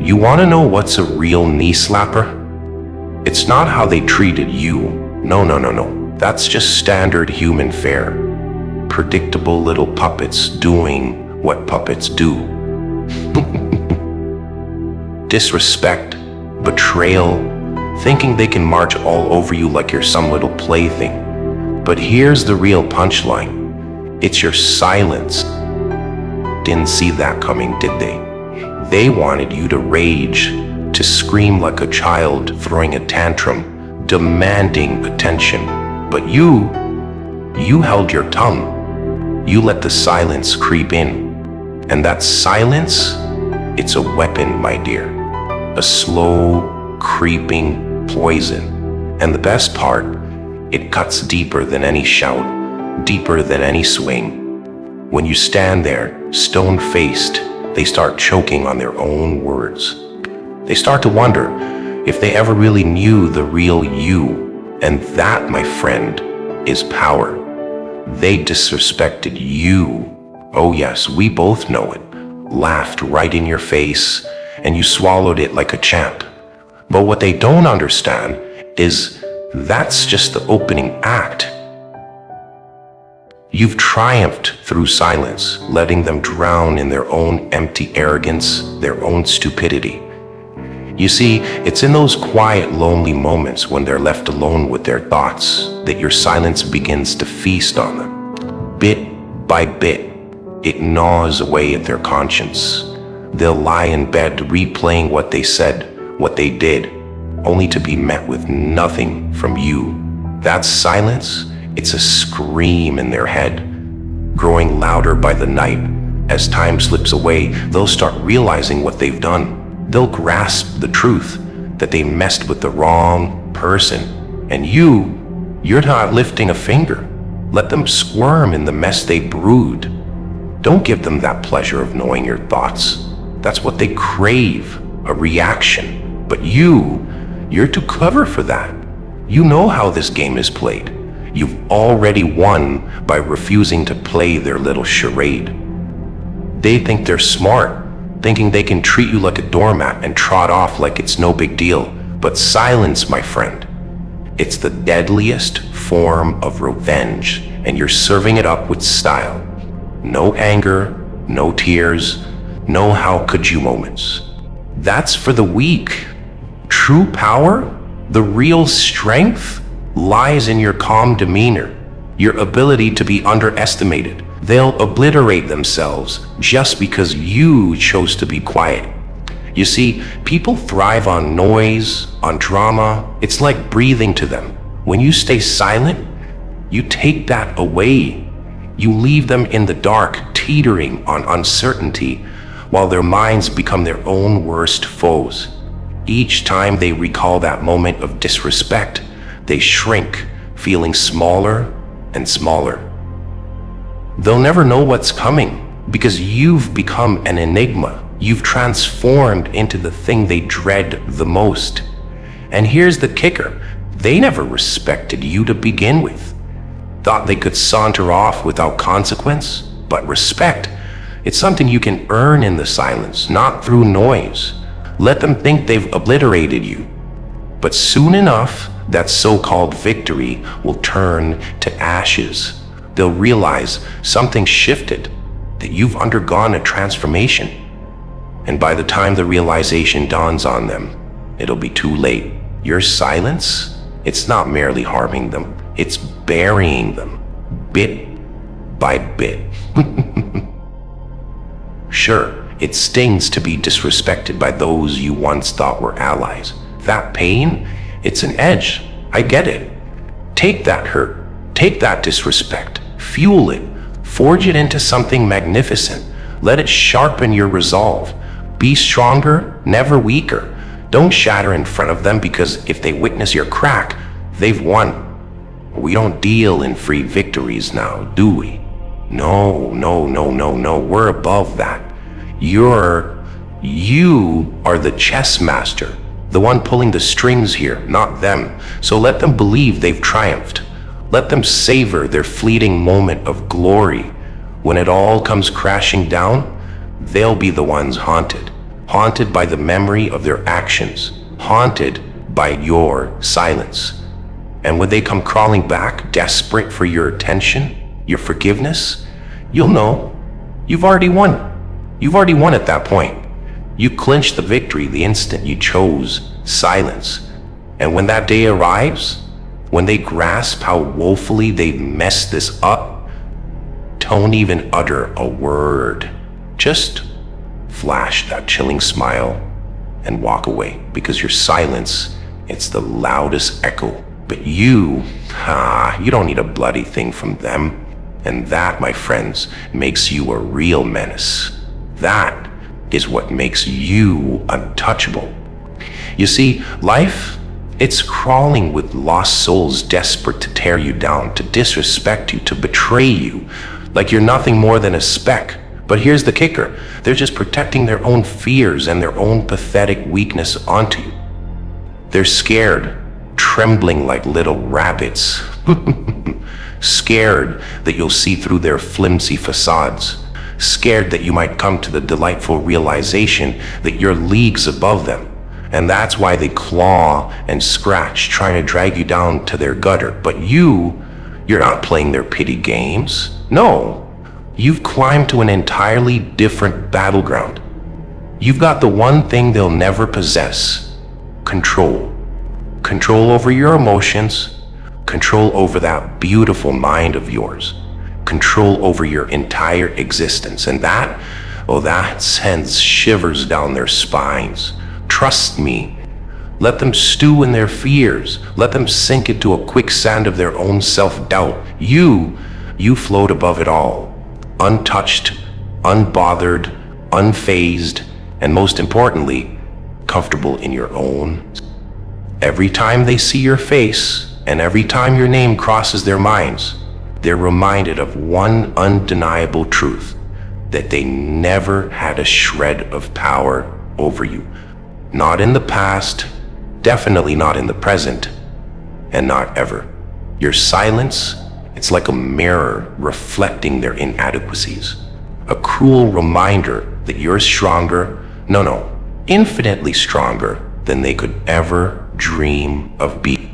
You want to know what's a real knee slapper? It's not how they treated you. No. That's just standard human fare. Predictable little puppets doing what puppets do. Disrespect, betrayal, thinking they can march all over you like you're some little plaything. But here's the real punchline. It's your silence. Didn't see that coming, did they? They wanted you to rage, to scream like a child throwing a tantrum, demanding attention. But you held your tongue. You let the silence creep in. And that silence, it's a weapon, my dear. A slow, creeping poison. And the best part, it cuts deeper than any shout, deeper than any swing. When you stand there, stone-faced, they start choking on their own words. They start to wonder if they ever really knew the real you. And that, my friend, is power. They disrespected you. Oh yes, we both know it. Laughed right in your face, and you swallowed it like a champ. But what they don't understand is that's just the opening act. You've triumphed through silence, letting them drown in their own empty arrogance, their own stupidity. You see, it's in those quiet, lonely moments when they're left alone with their thoughts that your silence begins to feast on them. Bit by bit, it gnaws away at their conscience. They'll lie in bed replaying what they said, what they did, only to be met with nothing from you. That silence, it's a scream in their head, growing louder by the night. As time slips away, they'll start realizing what they've done. They'll grasp the truth that they messed with the wrong person. And you're not lifting a finger. Let them squirm in the mess they brewed. Don't give them that pleasure of knowing your thoughts. That's what they crave, a reaction. But you're too clever for that. You know how this game is played. You've already won by refusing to play their little charade. They think they're smart, thinking they can treat you like a doormat and trot off like it's no big deal. But silence, my friend, it's the deadliest form of revenge, and you're serving it up with style. No anger, no tears, no how could you moments. That's for the weak. True power, the real strength, lies in your calm demeanor, your ability to be underestimated. They'll obliterate themselves just because you chose to be quiet. You see, people thrive on noise, on drama. It's like breathing to them. When you stay silent, you take that away. You leave them in the dark, teetering on uncertainty, while their minds become their own worst foes. Each time they recall that moment of disrespect, they shrink, feeling smaller and smaller. They'll never know what's coming because you've become an enigma. You've transformed into the thing they dread the most. And here's the kicker. They never respected you to begin with. Thought they could saunter off without consequence. But respect, it's something you can earn in the silence, not through noise. Let them think they've obliterated you. But soon enough, that so-called victory will turn to ashes. They'll realize something shifted, that you've undergone a transformation. And by the time the realization dawns on them, it'll be too late. Your silence, it's not merely harming them, it's burying them, bit by bit. Sure, it stings to be disrespected by those you once thought were allies. That pain, it's an edge. I get it. Take that hurt, take that disrespect, fuel it, forge it into something magnificent. Let it sharpen your resolve. Be stronger, never weaker. Don't shatter in front of them, because if they witness your crack, they've won. We don't deal in free victories now, do we? No. We're above that. You are the chess master, the one pulling the strings here, not them. So let them believe they've triumphed. Let them savor their fleeting moment of glory. When it all comes crashing down, they'll be the ones haunted haunted by the memory of their actions, haunted by your silence. And when they come crawling back, desperate for your attention, your forgiveness, you'll know you've already won. You've already won at that point. You clinched the victory the instant you chose silence. And when that day arrives, when they grasp how woefully they've messed this up, don't even utter a word. Just flash that chilling smile and walk away, because your silence, it's the loudest echo. But you don't need a bloody thing from them. And that, my friends, makes you a real menace. That is what makes you untouchable. You see, life, it's crawling with lost souls desperate to tear you down, to disrespect you, to betray you, like you're nothing more than a speck. But here's the kicker. They're just protecting their own fears and their own pathetic weakness onto you. They're scared, trembling like little rabbits. Scared that you'll see through their flimsy facades. Scared that you might come to the delightful realization that you're leagues above them. And that's why they claw and scratch, trying to drag you down to their gutter. But you're not playing their pity games. No, you've climbed to an entirely different battleground. You've got the one thing they'll never possess: control. Control over your emotions, control over that beautiful mind of yours, control over your entire existence. And that sends shivers down their spines. Trust me, let them stew in their fears. Let them sink into a quicksand of their own self-doubt. You float above it all, untouched, unbothered, unfazed, and most importantly, comfortable in your own. Every time they see your face, and every time your name crosses their minds, they're reminded of one undeniable truth: that they never had a shred of power over you. Not in the past, definitely not in the present, and not ever. Your silence, it's like a mirror reflecting their inadequacies. A cruel reminder that you're stronger, infinitely stronger than they could ever dream of being.